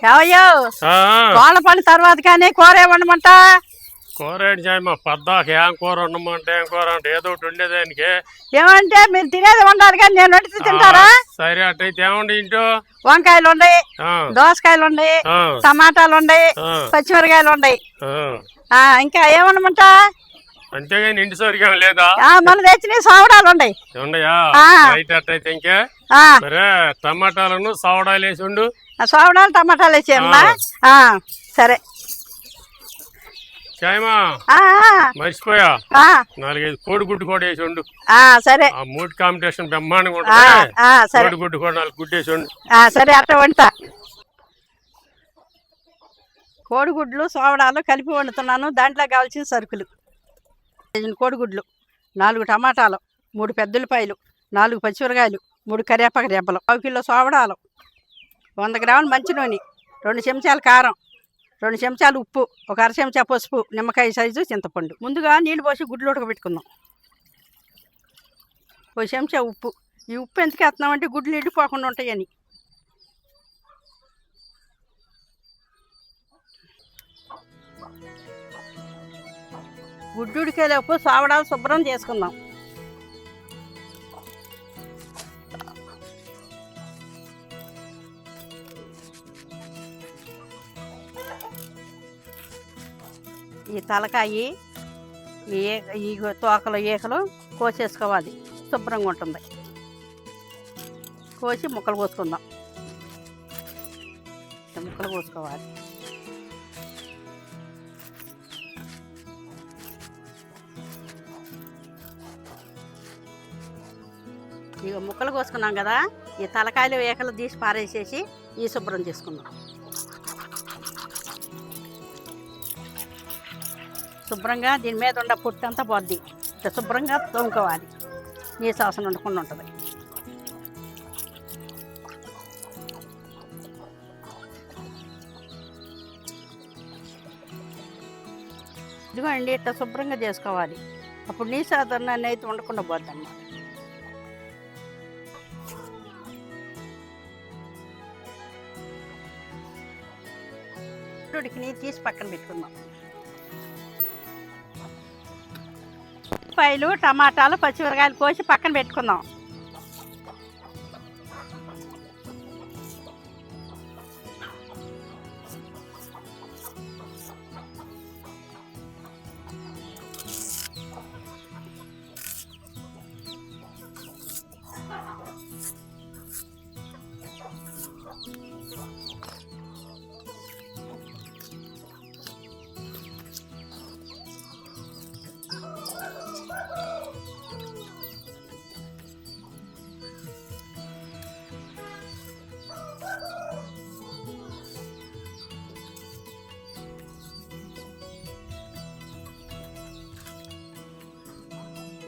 ఏవయ్యో కోళ్ళ పని తర్వాత కానీ కూర ఏమన్నమాట? కూర ఏంటి చేయమ్మా పద్దాక ఏం కూర ఉండమంటే ఏం కూర అంటే ఏదో ఒకటి ఉండేదానికి. ఏమంటే మీరు తినేది ఉండాలి కానీ నేను వండితే తింటారా? సరే అట్టయితే ఏమండి ఇంటో వంకాయలు ఉన్నాయి, దోసకాయలు ఉన్నాయి, టమాటాలు ఉన్నాయి, పచ్చిమిరకాయలు ఉన్నాయి. ఇంకా ఏమన్నమాట? అంతేగాని ఇంటి సరిగా లేదా? మన తెచ్చిన సోవడాలు ఉన్నాయి. ఉన్నాయా? అట్టయితే ఇంకే సరే టమాటాలను సవడాలు వేసి ఉండు. సోవడాలు టమాటాలు వేసేయమ్మా. సరే మర్చిపోయా 4-5 కోడిగుడ్డు కూడా వేసి ఉండు. సరే ఆ మూడు కాంపిటీషన్ బ్రహ్మాండంగా ఉంటుంది. కోడిగుడ్డు కూడా 4 గుడ్డు వేసి ఉండు. సరే అట్లా వండుతా. కోడిగుడ్లు సోవడాలు కలిపి వండుతున్నాను. దాంట్లో కావాల్సిన సరుకులు: కోడిగుడ్లు, 4 టమాటాలు, 3 పెద్దలపాయలు, 4 పచ్చిమిరకాయలు, 3 కరివేపాకు రెబ్బలు, 1 కిలో సోవడాలు, 100 గ్రాములు మంచి నూనె, 2 చెంచాలు కారం, 2 చెంచాలు ఉప్పు, 1 అర చెంచా పసుపు, నిమ్మకాయ సైజు చింతపండు. ముందుగా నీళ్ళు పోసి గుడ్లు ఉడకబెట్టుకుందాం. 1 చెంచా ఉప్పు. ఈ ఉప్పు ఎందుకు వేస్తున్నామంటే గుడ్లు ఎండిపోకుండా ఉంటాయని. గుడ్డు ఉడికేలోపు సోవడాలు శుభ్రం చేసుకుందాం. ఈ తలకాయి ఈ తోకలు ఈకలు కోసేసుకోవాలి. శుభ్రంగా ఉంటుంది. కోసి ముక్కలు కోసుకుందాం. ముక్కలు కోసుకోవాలి. ఇక ముక్కలు కోసుకున్నాం కదా, ఈ తలకాయలు ఈకలు తీసి పారేసేసి ఈ శుభ్రం చేసుకుందాం. శుభ్రంగా దీని మీద ఉండ పుట్టి అంతా పోద్ది. ఇట్లా శుభ్రంగా తోముకోవాలి. నీసు వాసన ఉండకుండా ఉంటుంది. ఇదిగోండి ఇట్లా శుభ్రంగా చేసుకోవాలి. అప్పుడు నీసు వాసన అయితే ఉండకుండా పోద్ది అన్నమాట. ఉడికి తీసి పక్కన పెట్టుకుందాం. ఉల్లిపాయలు, టమాటాలు, పచ్చిమిరకాయలు కోసి పక్కన పెట్టుకుందాం.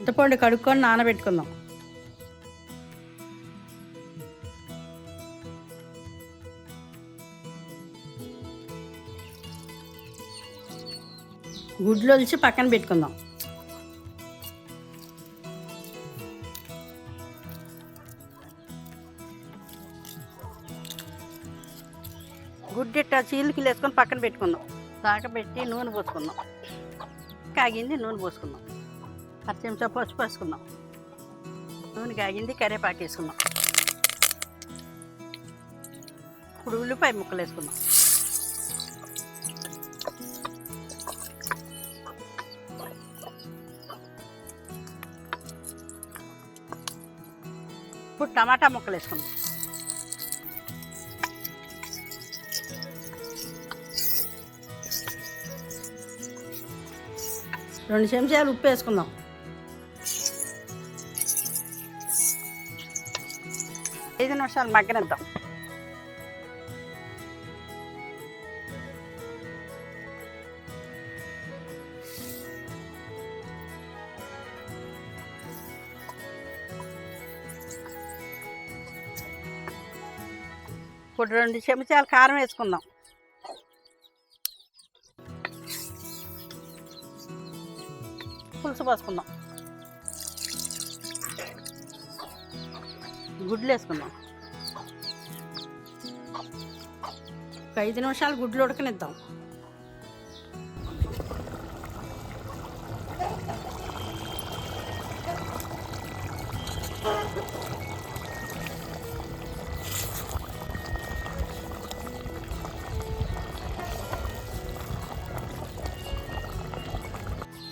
చింతపండు కడుక్కొని నానబెట్టుకుందాం. గుడ్లు ఒలిచి పక్కన పెట్టుకుందాం. గుడ్డెట్ట చీలికలు వేసుకొని పక్కన పెట్టుకుందాం. తాకబెట్టి నూనె పోసుకుందాం. కాగింది నూనె పోసుకుందాం. 1 చెంచా పసుపు వేసుకుందాం. నూనె కాగింది కరివేపాకు వేసుకుందాం. ఇప్పుడు ఉల్లిపాయ ముక్కలు వేసుకుందాం. ఇప్పుడు టమాటా ముక్కలు వేసుకుందాం. రెండు చెంచాలు ఉప్పు వేసుకుందాం. ఐదు నిమిషాలు మగ్గనిద్దాం. ఇప్పుడు 2 చెంచాలు కారం వేసుకుందాం. పులుసు పోసుకుందాం. గుడ్లు వేసుకుందాం. 5 నిమిషాలు గుడ్లు ఉడకనిద్దాం.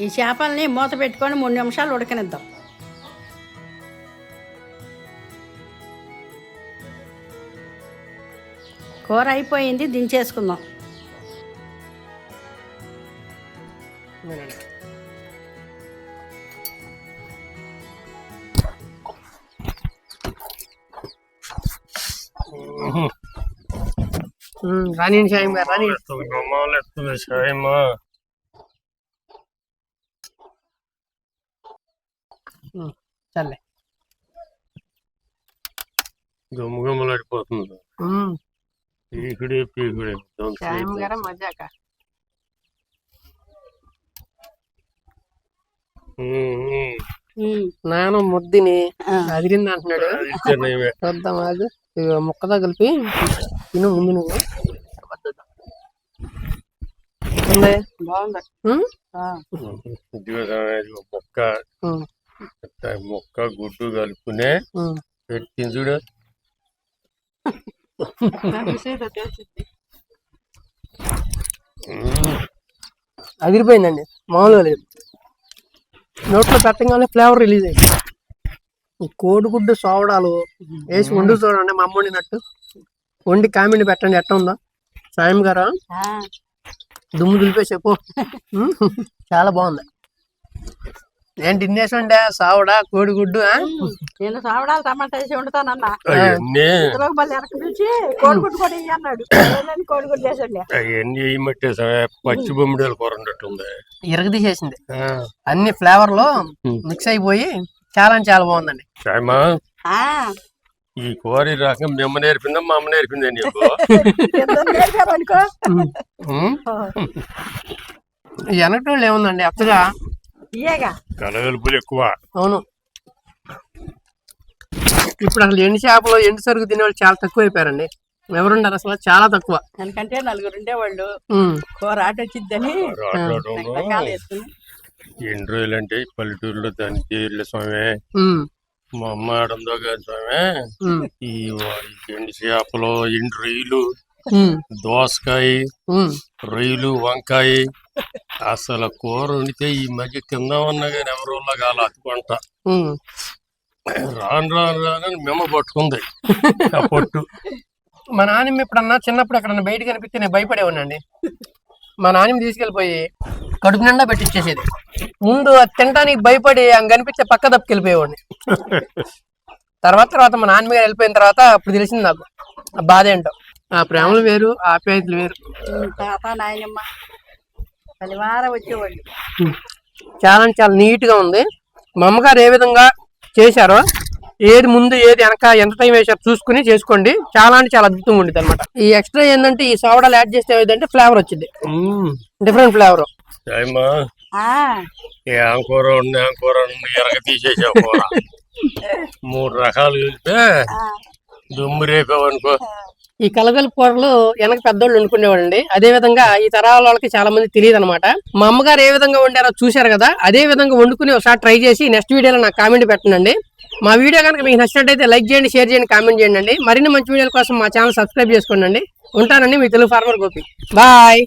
ఈ చేపల్ని మూత పెట్టుకొని 3 నిమిషాలు ఉడకనిద్దాం. కూర అయిపోయింది, దించేసుకుందాం. రాని షాయం గారు రాని చల్లే గమ్మగమ్మలాడిపోతుంది. పీకుడే పీకుడే షాయం గారు మజాక. నాను ముద్దిని అదిరింది అంటున్నాడు. చూద్దాం అది ముక్కతో కలిపి తిను ముందు నువ్వు. మొక్క గుడ్డు కలుపుకునే పెట్టింది చూడు. అదిరిపోయిందండి, మామూలుగా లేదు. నోట్లో పెట్టగానే ఫ్లేవర్ రిలీజ్ అయింది. ఈ కోడిగుడ్డు సోవడాలు వేసి వండు చూడండి, మా అమ్మ వండినట్టు వండి కామెంట్ పెట్టండి ఎట్లా ఉందో. సాయం గారు దుమ్ము దులిపేసి చెప్పు. చాలా బాగుంది. ఏంటి ఇన్నేసండే సావడా కోడిగుడ్డు? నేను సావడాలు టమాటా వేసి వండుతానన్నా. అవన్నీ కోడిగుడ్డు కూడా అన్నాడు. కోడిగుడ్డు వేసండి. అవన్నీ వేయమంటే పచ్చి బొమ్మిడాలు కూర ఉన్నట్టుంది. ఇరగదీసేసింది, అన్ని ఫ్లేవర్ లో మిక్స్ అయిపోయి చాలా చాలా బాగుందండి. సాయమా ఈ కూర రకం మేము నేర్పిందా మా అమ్మ నేర్పిందా నీకు? వెనకటోళ్ళు ఏముందండి అత్తగా కలగలుపులు ఎక్కువ. అవును, ఇప్పుడు అసలు ఎండు చేపలు ఎండు సరుకు తినేవాళ్ళు చాలా తక్కువ అయిపోయారండి. ఎవరుండారు అసలు? చాలా తక్కువ. ఎందుకంటే 4 ఉండేవాళ్ళు. కూర ఆట వచ్చిద్దని ఎన్ని రోజులు అంటే పల్లెటూరులో దాని తీర్ల స్వామి మా అమ్మ ఆడందో కాదు స్వామి. ఈ ఎండు చేపలు, ఎండు రొయ్యలు, దోసకాయ, రొయ్యలు, వంకాయ అసలు కూర వండితే ఈ మధ్య తిందామన్నా కానీ ఎవరోలా కాల అతుకుంట. రాను రాను రాను మెమ్మ పట్టుకుంది ఆ పొట్టు. మా నాన్నమ్మ ఎప్పుడన్నా చిన్నప్పుడు ఎక్కడన్నా బయట కనిపిస్తే నేను భయపడేవాడినండి. మా నాన్నమ్మ తీసుకెళ్ళిపోయి కడుపు నిండా పెట్టించేసేది. ముందు అది తినడానికి భయపడి ఆమె కనిపిస్తే పక్క తప్పుకెళ్ళిపోయేవాడిని. తర్వాత మా నాన్నమ్మ గారు వెళ్ళిపోయిన తర్వాత అప్పుడు తెలిసింది నాకు ఆ బాధ ఏంటో. ఆ ప్రేమలు వేరు, ఆప్యాయతలు వేరు. తాత నాయనమ్మ శనివారం వచ్చేవాళ్ళు. చాలా చాలా నీట్ గా ఉంది. మా అమ్మగారు ఏ విధంగా చేశారో, ఏది ముందు ఏది వెనక ఎంత టైం వేసారో చూసుకుని చేసుకోండి. చాలా అంటే చాలా అద్భుతంగా ఉండేది అనమాట. ఈ ఎక్స్ట్రా ఏంటంటే ఈ సోడాలు యాడ్ చేస్తే ఏదంటే ఫ్లేవర్ వచ్చింది, డిఫరెంట్ ఫ్లేవర్. కూర ఎరగ తీసేసా కూర 3 రకాలు కలిపే దుమ్ము రేపావనుకో. ఈ కలగల కూరలు వెనక పెద్దోళ్ళు వండుకునేవాళ్ళండి. అదే విధంగా ఈ తరాల వాళ్ళకి చాలా మంది తెలియదు అనమాట. మా అమ్మగారు ఏ విధంగా వండారో చూశారు కదా, అదే విధంగా వండుకుని ఒకసారి ట్రై చేసి నెక్స్ట్ వీడియోలో నాకు కామెంట్ పెట్టండి. మా వీడియో కనుక మీకు నచ్చినట్టయితే లైక్ చేయండి, షేర్ చేయండి, కామెంట్ చేయండి. మరిన్ని మంచి వీడియోల కోసం మా ఛానల్ సబ్స్క్రైబ్ చేసుకోండి. ఉంటానండి, మీ తెలుగు ఫార్మర్ గోపి. బాయ్.